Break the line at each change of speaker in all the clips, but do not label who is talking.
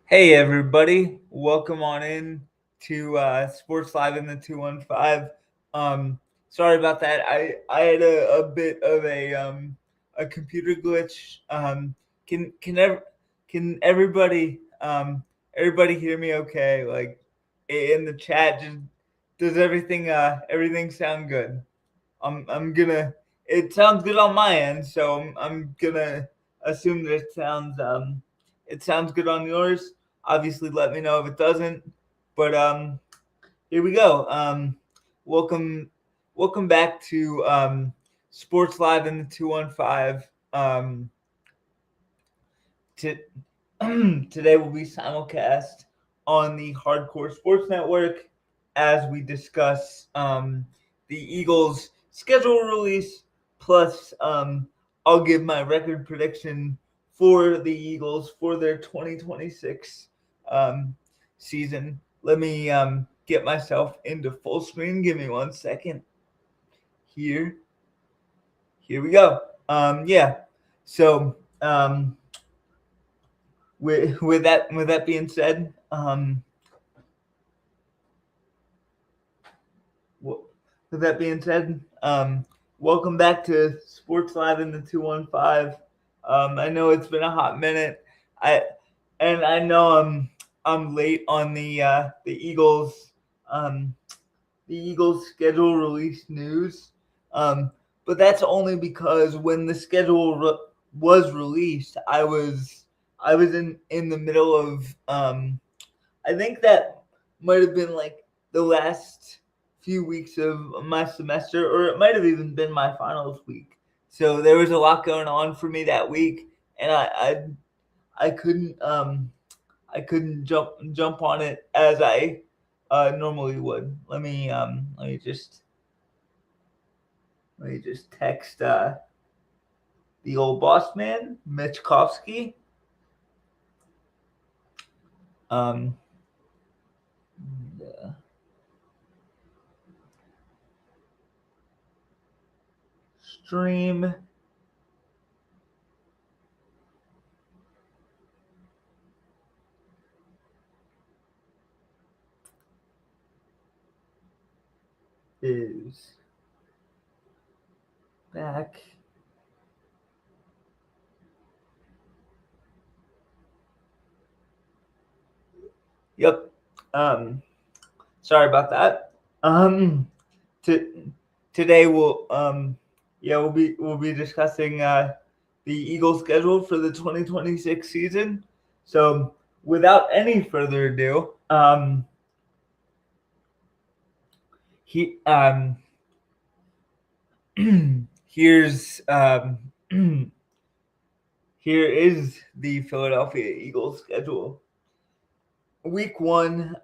Hey everybody, welcome on in to Sports Live in the 215. Sorry about that. I had a bit of a computer glitch. Can everybody hear me okay? Like in the chat, just does everything sound good? I'm gonna it sounds good on my end, so I'm gonna assume that it sounds good on yours. Obviously let me know if it doesn't. But here we go. Welcome welcome back to Sports Live in the 215. To, Today will be simulcast on the Hardcore Sports Network as we discuss the Eagles' schedule release. Plus, I'll give my record prediction for the Eagles for their 2026 um, season. Let me get myself into full screen. Give me 1 second. Here, here we go. Yeah. So, with that being said, with that being said, welcome back to Sports Live in the 215. I know it's been a hot minute. I I know I'm late on um, the Eagles schedule release news. Um, but that's only because when the schedule was released, I was in the middle of I think that might have been like the last few weeks of my semester, or it might have even been my finals week. So there was a lot going on for me that week, and I couldn't I couldn't jump on it as I normally would. Let me just text the old boss man, Mitch Kofsky. Um, the stream is back. Yep. Sorry about that. To, Today we'll be discussing the Eagles schedule for the 2026 season. So without any further ado, he here's here is the Philadelphia Eagles schedule. Week 1,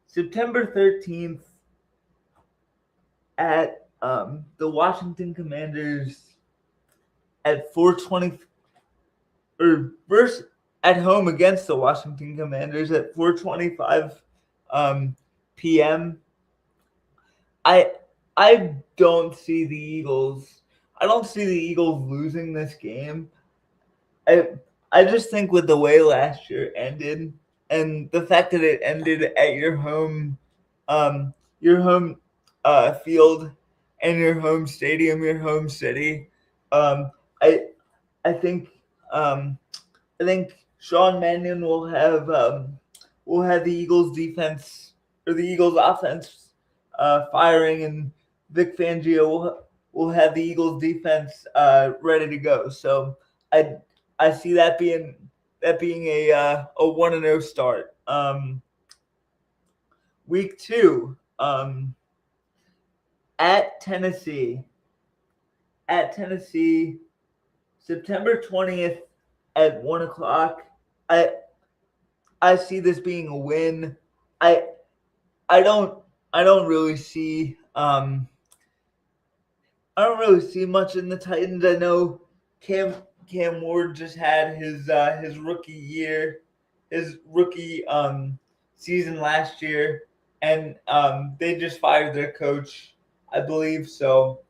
September 13th at the Washington Commanders at 4:20, or versus at home against the Washington Commanders at 4:25 p.m. I I don't see the Eagles. I don't see the Eagles losing this game. I I just think with the way last year ended and the fact that it ended at um your home field and your home stadium, your home city, um I I think um I think Sean Mannion will have the Eagles defense or the Eagles offense firing, and Vic Fangio will have the Eagles defense ready to go. So I I see that being a 1-0 start. Week 2, at Tennessee at Tennessee, September 20th at 1 o'clock. I I see this being a win. I I don't I don't really see I don't really see much in the Titans. I know Cam Ward just had his rookie year, his rookie season last year, and they just fired their coach, I believe. So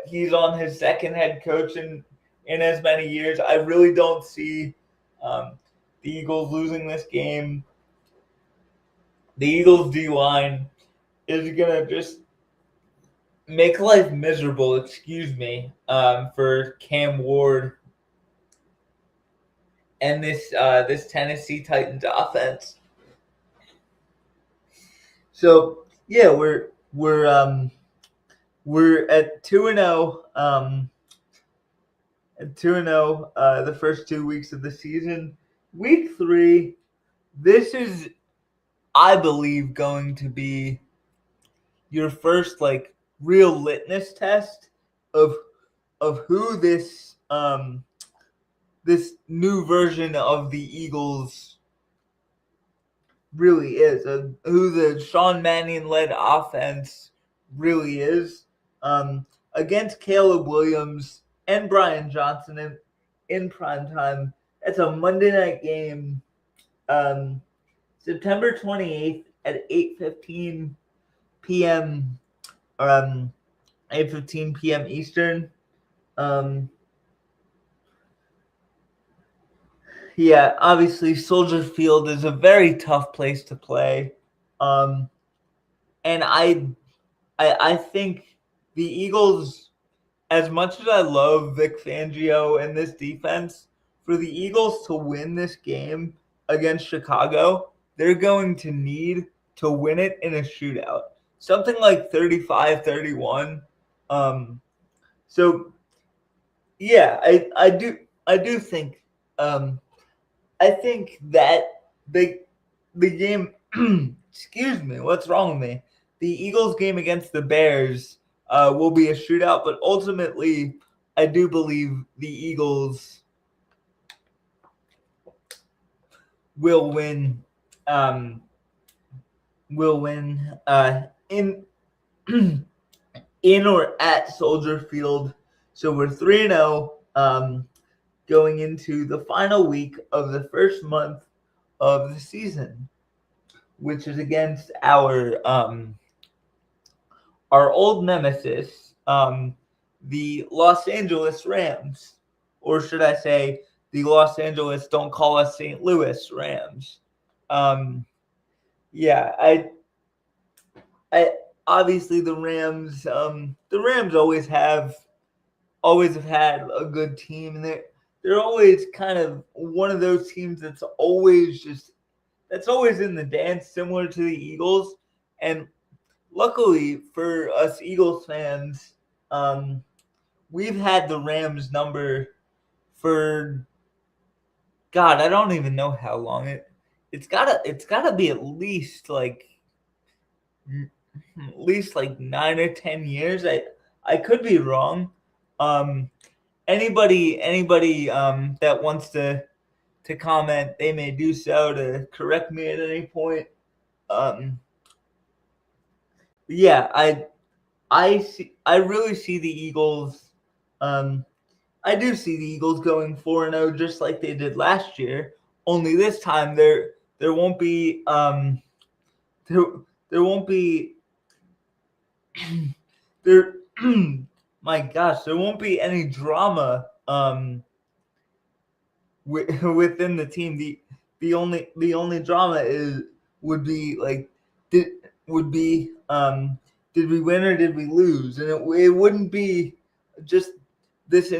he's on his second head coach in as many years. I really don't see um, the Eagles losing this game. The Eagles D-line is going to just make life miserable, for Cam Ward and this Tennessee Titans offense. So yeah, we're at 2-0. At 2-0 the first 2 weeks of the season. Week 3, this is, I believe, going to be your first real litmus test of who this this new version of the Eagles really is, who the Sean Mannion-led offense really is. Against Caleb Williams and Brian Johnson in prime time. It's a Monday night game, September 28th at 8:15 p.m. 8:15 p.m. Eastern. Yeah, obviously Soldier Field is a very tough place to play. And I think the Eagles, as much as I love Vic Fangio and this defense, for the Eagles to win this game against Chicago, they're going to need to win it in a shootout. Something like 35-31. So yeah, I do think I think that the game excuse me, what's wrong with me? The Eagles game against the Bears will be a shootout, but ultimately I do believe the Eagles will win in in or at Soldier Field. So we're 3-0 going into the final week of the first month of the season, which is against our old nemesis, the Los Angeles Rams, or should I say the Los Angeles Don't Call Us St. Louis Rams. Yeah, I obviously the Rams always have had a good team, and they're always kind of one of those teams that's always in the dance, similar to the Eagles. And luckily for us Eagles fans, we've had the Rams number for, God, I don't even know how long. It's gotta be at least 9 or 10 years. I could be wrong. Anybody that wants to comment, they may do so to correct me at any point. Yeah, I really see the Eagles. I do see the Eagles going 4-0 just like they did last year. Only this time there won't be there won't be there my gosh, there won't be any drama within the team. The only drama would be did we win or did we lose? And it wouldn't be just this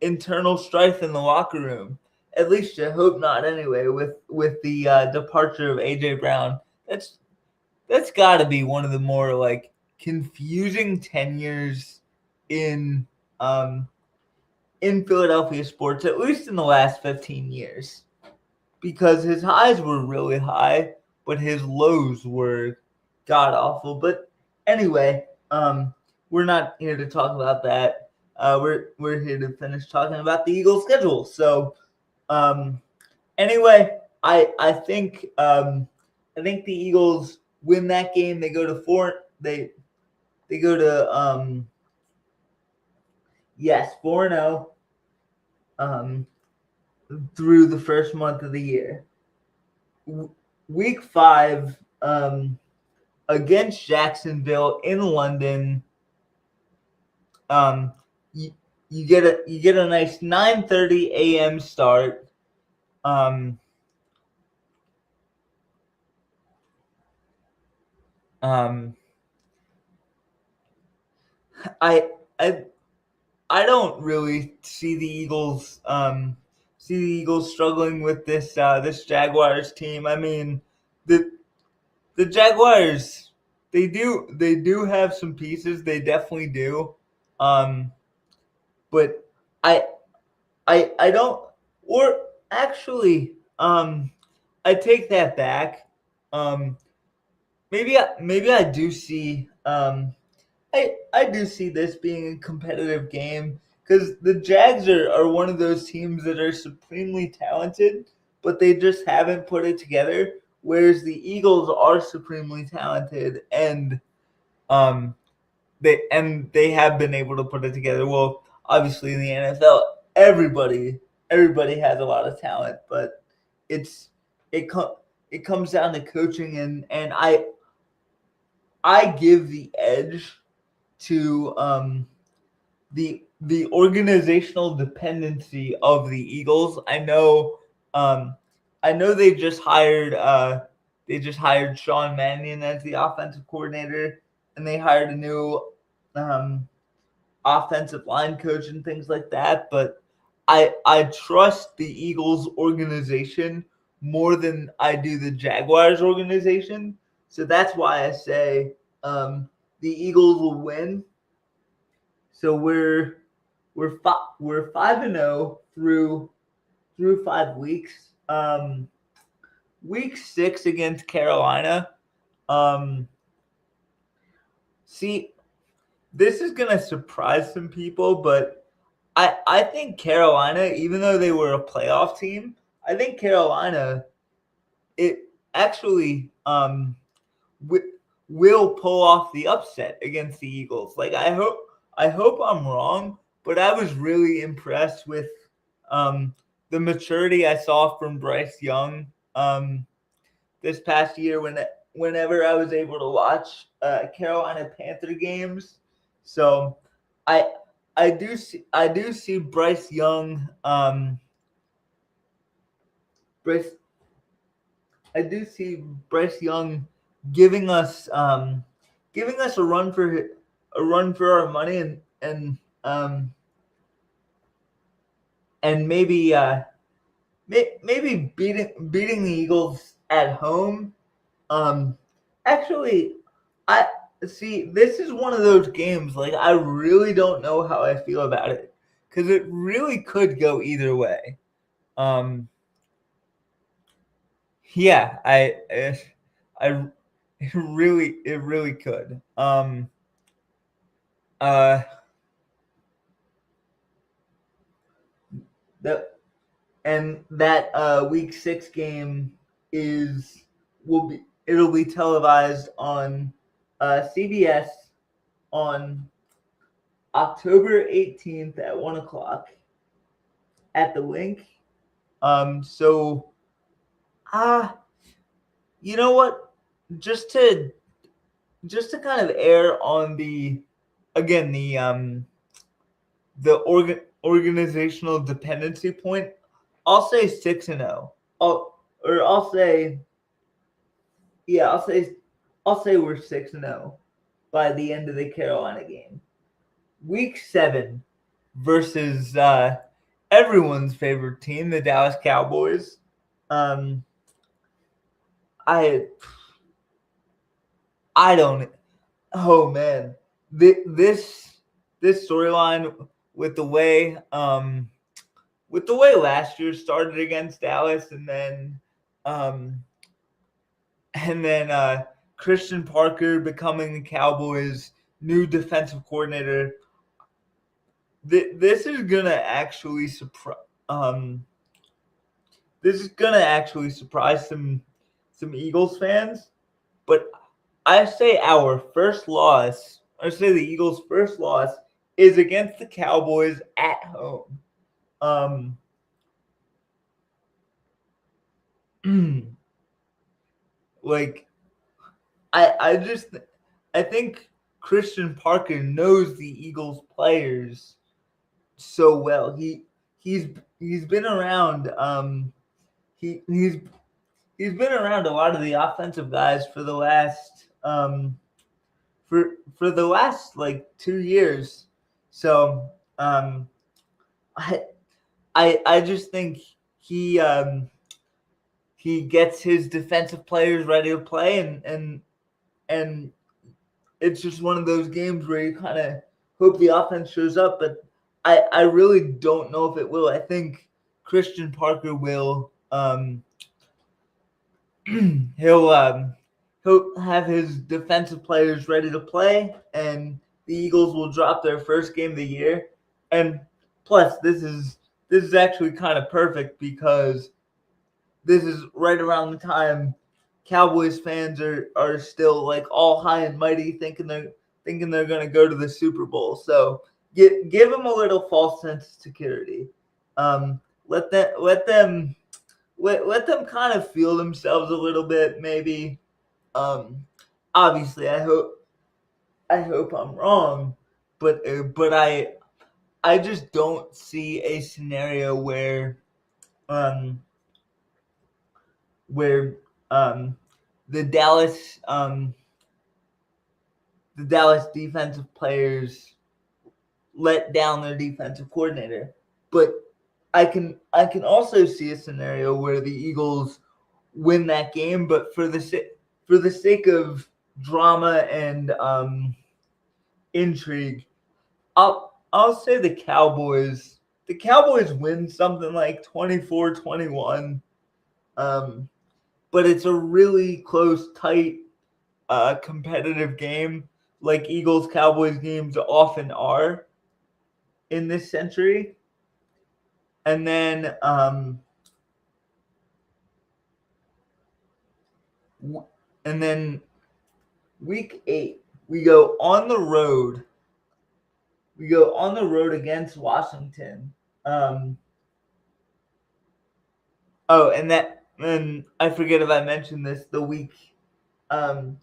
internal strife in the locker room. At least I hope not. Anyway, with the departure of AJ Brown, that's got to be one of the more confusing tenures in Philadelphia sports, at least in the last 15 years, because his highs were really high, but his lows were god awful. But anyway, we're not here to talk about that. We're here to finish talking about the Eagles' schedule. So, anyway, I think the Eagles win that game. They go to 4. They go to 4-0 through the first month of the year. Week 5 against Jacksonville in London. You get a nice 9:30 a.m. start. I I I don't really see the Eagles struggling with this Jaguars team. I mean, the the Jaguars, they do have some pieces. They definitely do. Um, but I I don't, or actually, I take that back. Um, maybe I do see I do see this being a competitive game because the Jags are one of those teams that are supremely talented, but they just haven't put it together. Whereas the Eagles are supremely talented um they have been able to put it together. Well, obviously in the NFL, everybody has a lot of talent, but it's it com- it comes down to coaching and I give the edge to the organizational dependency of the Eagles. Um I know they just hired Sean Mannion as the offensive coordinator and they hired a new um offensive line coach and things like that, but I trust the Eagles organization more than I do the Jaguars organization. So that's why I say the Eagles will win. So we're 5-0 through 5 weeks. Week 6 against Carolina. Um, see, this is gonna surprise some people, but I think Carolina, even though they were a playoff team, I think Carolina it actually w- will pull off the upset against the Eagles. Like I hope I'm wrong, but I was really impressed with um, the maturity I saw from Bryce Young this past year whenever I was able to watch Carolina Panther games. So I I do see Bryce Young Bryce I do see Bryce Young giving us giving us a run for our money and maybe beating the Eagles at home. Um, actually, I see this is one of those games like I really don't know how I feel about it because it really could go either way. Um, yeah, I it really could. Uh, that and that week 6 game is will be it'll be televised on CBS on October 18th at 1 o'clock at the link. So ah, you know what? Just to just to kind of err on the again the organizational dependency point, I'll say 6-0. I'll say yeah, I'll say we're 6-0 by the end of the Carolina game. Week 7 versus everyone's favorite team, the Dallas Cowboys. Um, I I don't. Oh man, this storyline with the way last year started against Dallas, um, and then Christian Parker becoming the Cowboys' new defensive coordinator. This is gonna actually surprise. This is gonna actually surprise some Eagles fans, but I say our first loss. I say the Eagles' first loss is against the Cowboys at home. Um, like I think Christian Parker knows the Eagles players so well. He's he's been around he he's been around a lot of the offensive guys for the last for the last like 2 years. So I just think he gets his defensive players ready to play, and it's just one of those games where you kind of hope the offense shows up, but I really don't know if it will. I think Christian Parker will. He'll have his defensive players ready to play, and the Eagles will drop their first game of the year. And plus, this is actually kind of perfect because this is right around the time Cowboys fans are still like all high and mighty, thinking they're going to go to the Super Bowl. So give them a little false sense of security. Let them kind of feel themselves a little bit, maybe. Obviously, I hope I'm wrong, but I just don't see a scenario where the Dallas defensive players let down their defensive coordinator. But I can also see a scenario where the Eagles win that game, but for the sake of drama and intrigue, I'll say the Cowboys. The Cowboys win something like 24-21. But it's a really close, tight, competitive game, like Eagles-Cowboys games often are in this century. And then week 8, we go on the road. We go on the road against Washington. And I forget if I mentioned this. The week 7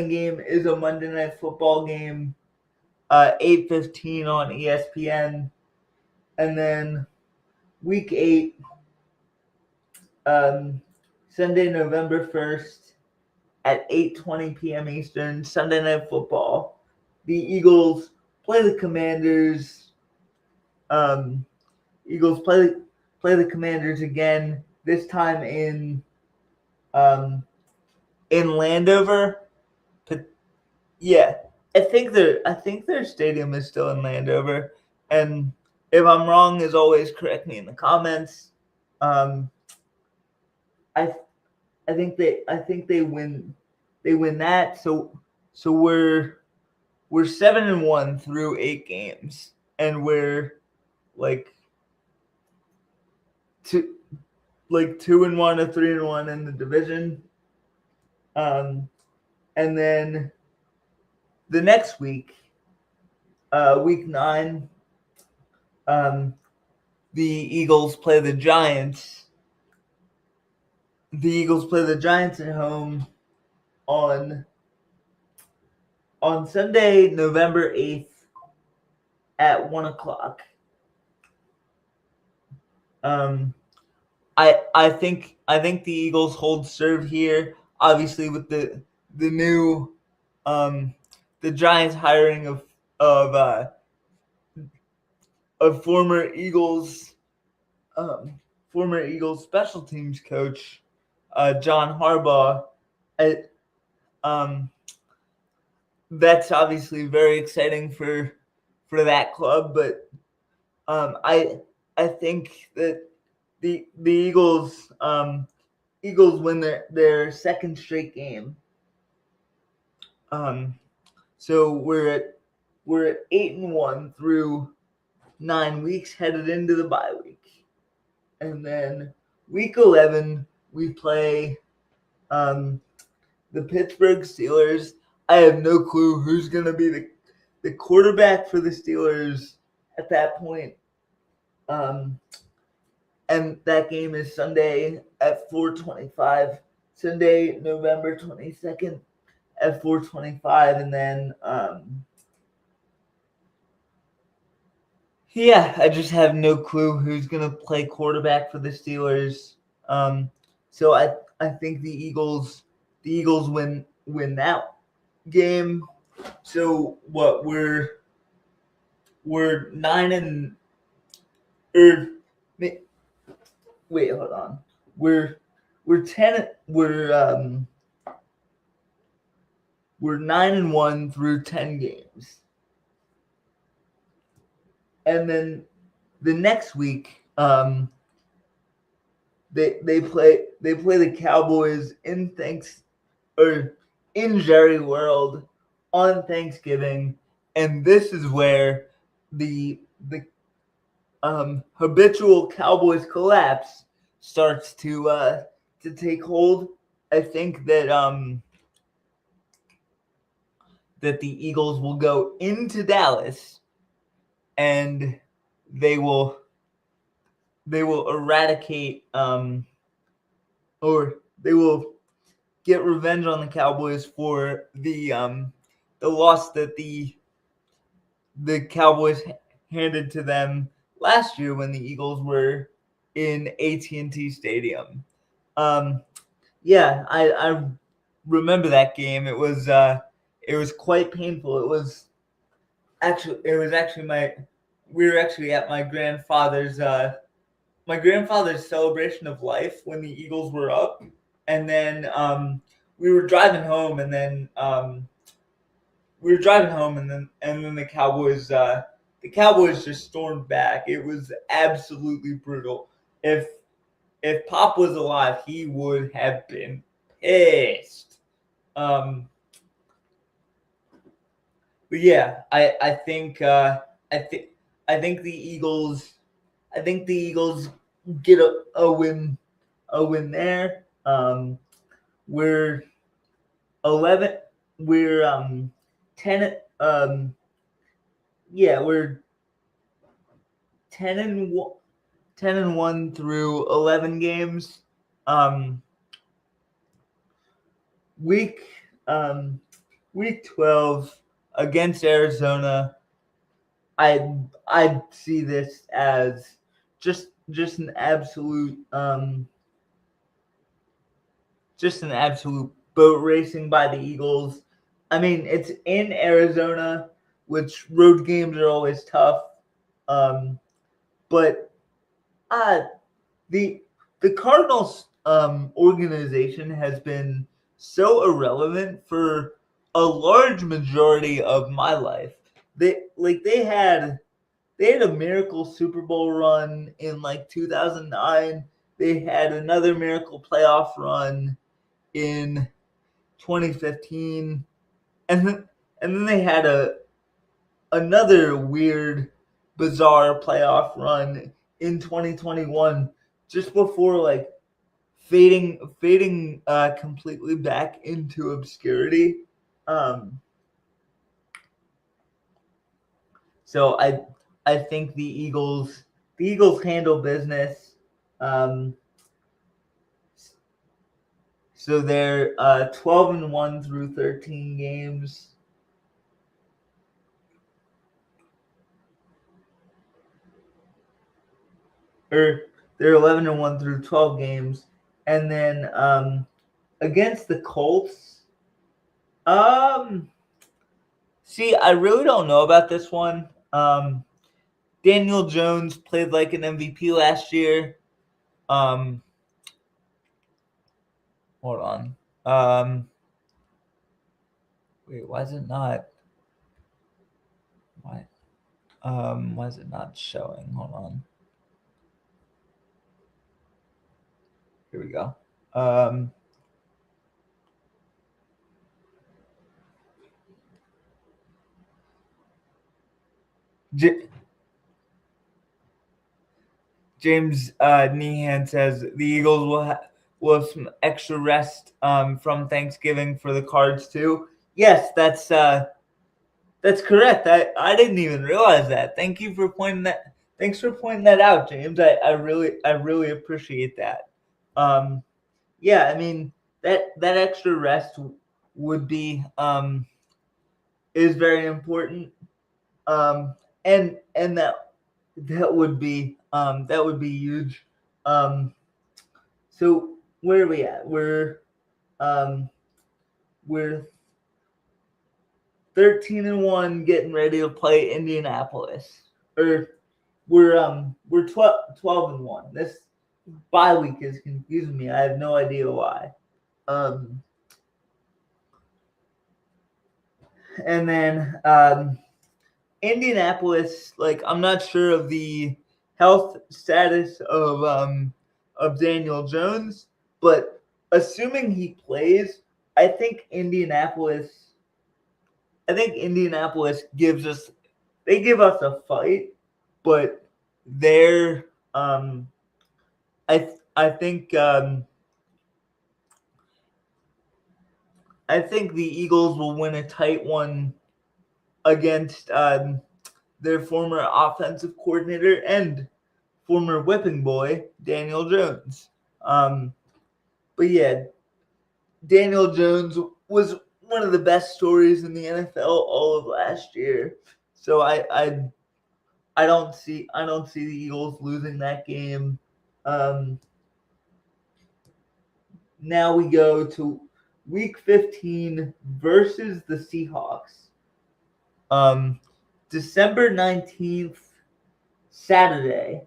game is a Monday Night Football game, 8:15 on ESPN, and then week 8, Sunday, November 1st at 8:20 p.m. Eastern, Sunday Night Football. The Eagles play the Commanders. Eagles play the Commanders again. This time in Landover. But yeah, I think their stadium is still in Landover. And if I'm wrong, as always, correct me in the comments. I think they win that. So we're 7-1 through 8 games, and we're like 2-1 or 3-1 in the division. And then the next week, week 9, the Eagles play the Giants. The Eagles play the Giants at home on Sunday, November 8th at 1:00. I think the Eagles hold serve here. Obviously, with the new the Giants hiring of former Eagles special teams coach John Harbaugh. That's obviously very exciting for that club, but I think that the Eagles win their second straight game. So we're at 8-1 through 9 weeks, headed into the bye week, and then week 11 we play the Pittsburgh Steelers. I have no clue who's going to be the quarterback for the Steelers at that point. And that game is Sunday at 4:25. Sunday, November 22nd at 4:25. And then, I just have no clue who's going to play quarterback for the So I think the Eagles win game. So what we're 9 and or wait, hold on. We're 10 we're 9-1 through 10 games. And then the next week they play the Cowboys in Jerry World on Thanksgiving, and this is where the habitual Cowboys collapse starts to take hold. I think that that the Eagles will go into Dallas and they will eradicate or they will get revenge on the Cowboys for the loss that the Cowboys handed to them last year when the Eagles were in AT&T Stadium. Yeah, I remember that game. It was quite painful. It was actually we were actually at my grandfather's celebration of life when the Eagles were up, and then we were driving home, and then the Cowboys just stormed back. It was absolutely brutal. If Pop was alive, he would have been pissed. But yeah, I think the Eagles get a win there. We're 11. We're 10. We're 10-1 through 11 games. Week 12 against Arizona. I see this as just an absolute boat racing by the Eagles. I mean, it's in Arizona, which road games are always tough. But the Cardinals organization has been so irrelevant for a large majority of my life. They had a miracle Super Bowl run in 2009. They had another miracle playoff run in 2015, and then they had another weird, bizarre playoff run in 2021, just before fading completely back into obscurity. So I think the Eagles handle business. So they're 12-1 through 13 games. Or they're 11-1 through 12 games, and then against the Colts. See, I really don't know about this one. Daniel Jones played like an MVP last year. Hold on. Wait, why is it not? Why is it not showing? Hold on. Here we go. James Nehan says the Eagles will have some extra rest from Thanksgiving for the Cards too. Yes, that's correct. I didn't even realize that. Thanks for pointing that out, James. I really appreciate that. Yeah, I mean that extra rest would be is very important. And that would be huge. So where are we at? We're 13-1, getting ready to play Indianapolis. Or we're 12-1. This bye week is confusing me. I have no idea why. And then Indianapolis, like, I'm not sure of the health status of Daniel Jones, but assuming he plays, I think Indianapolis give us a fight, but they're I think the Eagles will win a tight one against their former offensive coordinator and former whipping boy, Daniel Jones. But yeah, Daniel Jones was one of the best stories in the NFL all of last year. So I don't see the Eagles losing that game. Now we go to Week 15 versus the Seahawks. December 19th, Saturday,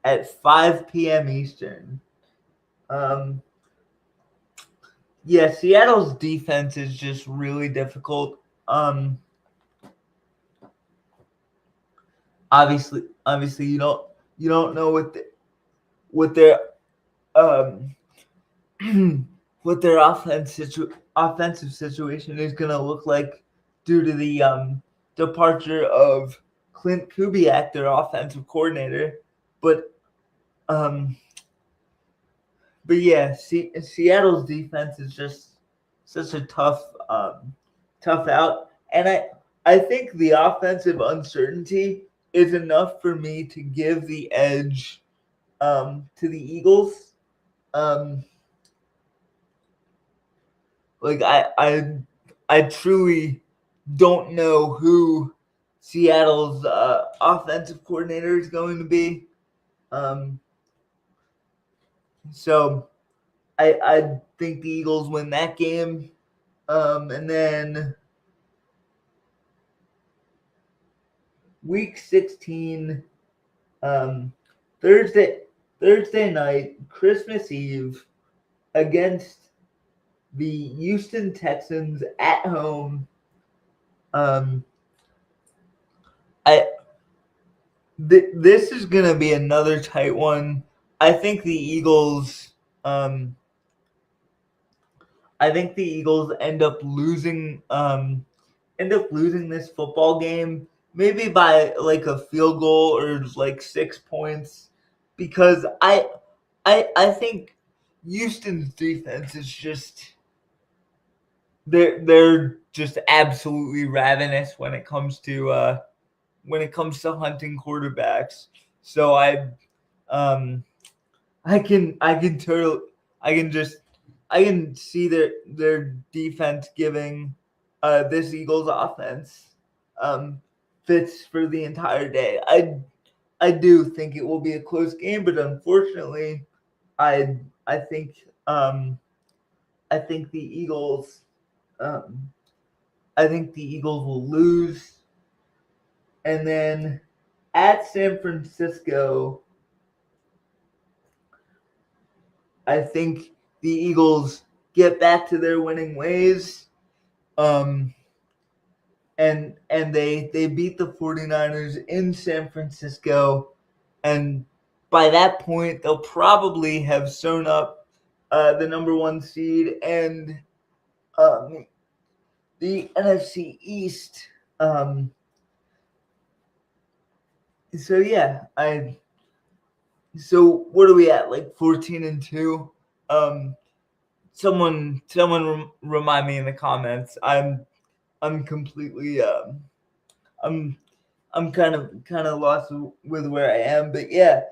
at 5 p.m. Eastern. Yeah, Seattle's defense is just really difficult. Obviously, you don't know what their what their offensive situation is gonna look like due to the departure of Clint Kubiak, their offensive coordinator. But yeah, Seattle's defense is just such a tough out, and I think the offensive uncertainty is enough for me to give the edge to the Eagles. Like I truly don't know who Seattle's offensive coordinator is going to be. So I think the Eagles win that game. And then Week 16, Thursday night, Christmas Eve, against the Houston Texans at home. This is gonna be another tight one. I think the Eagles. End up losing this football game, maybe by like a field goal or like 6 points, because I think Houston's defense is just they're just absolutely ravenous when it comes to hunting quarterbacks. So I can see their defense giving this Eagles offense fits for the entire day. I do think it will be a close game, but unfortunately, I think the Eagles will lose. And then at San Francisco, I think the Eagles get back to their winning ways. And they beat the 49ers in San Francisco. And by that point, they'll probably have sewn up the number 1 seed and the NFC East. So yeah, so what are we at? Like 14-2? Someone remind me in the comments. I'm completely I'm kind of lost with where I am, but yeah,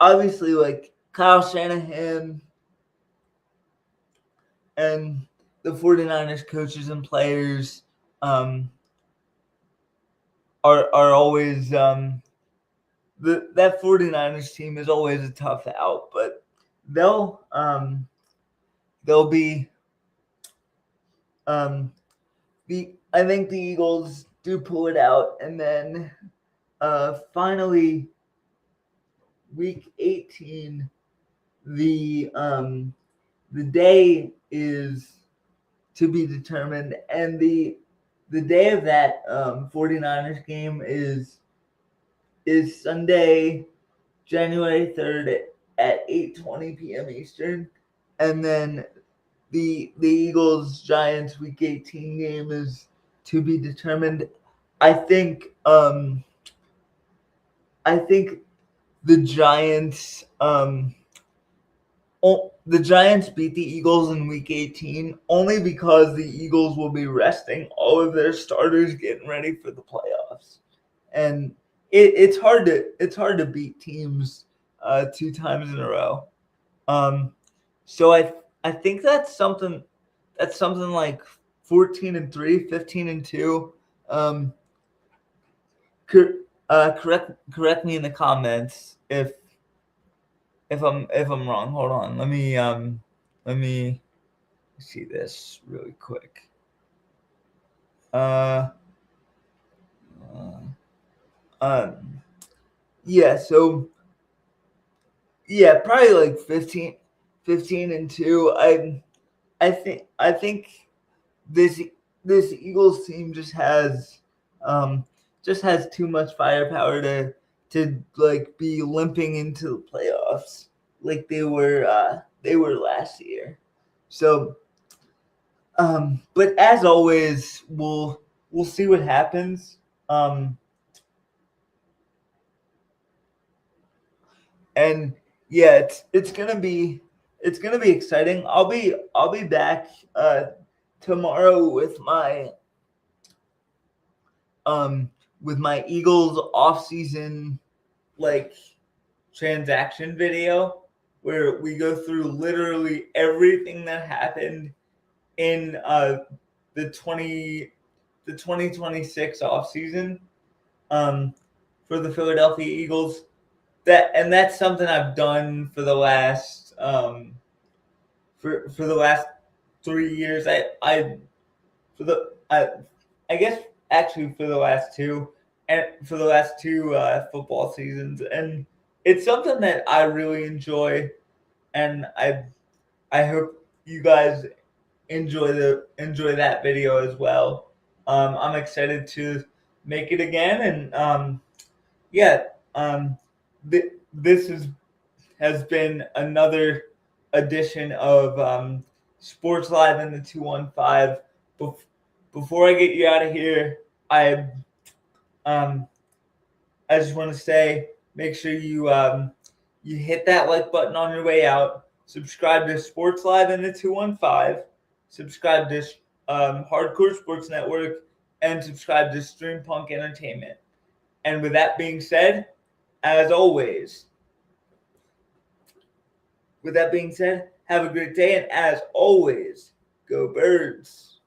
obviously, like, Kyle Shanahan and the 49ers coaches and players are always that 49ers team is always a tough out, but they'll be I think the Eagles do pull it out, and then finally, week 18, the day is to be determined, and the day of that 49ers game is Sunday, January 3rd at 8:20 p.m. Eastern, and then the Eagles Giants week 18 game is to be determined. I think the Giants the Giants beat the Eagles in week 18 only because the Eagles will be resting all of their starters getting ready for the playoffs. And it's hard to beat teams 2 times in a row. So I think that's something like 14-3, 15-2. Correct me in the comments if I'm wrong. Hold on. Let me see this really quick. Yeah, so yeah, probably like 15-2. I think this Eagles team just has too much firepower to like be limping into the playoffs like they were last year. So but as always, we'll see what happens. And yeah, it's gonna be exciting. I'll be back tomorrow with my Eagles off-season like transaction video where we go through literally everything that happened in the 2026 offseason for the Philadelphia Eagles. That's something I've done for the last for the last 3 years. I guess actually for the last two football seasons, and it's something that I really enjoy, and I hope you guys enjoy that video as well. I'm excited to make it again, and yeah, this has been another edition of Sports Live in the 215. Before I get you out of here, I just want to say, make sure you hit that like button on your way out. Subscribe to Sports Live in the 215. Subscribe to Hardcore Sports Network, and subscribe to Stream Punk Entertainment. And with that being said, as always, have a great day, and as always, go Birds.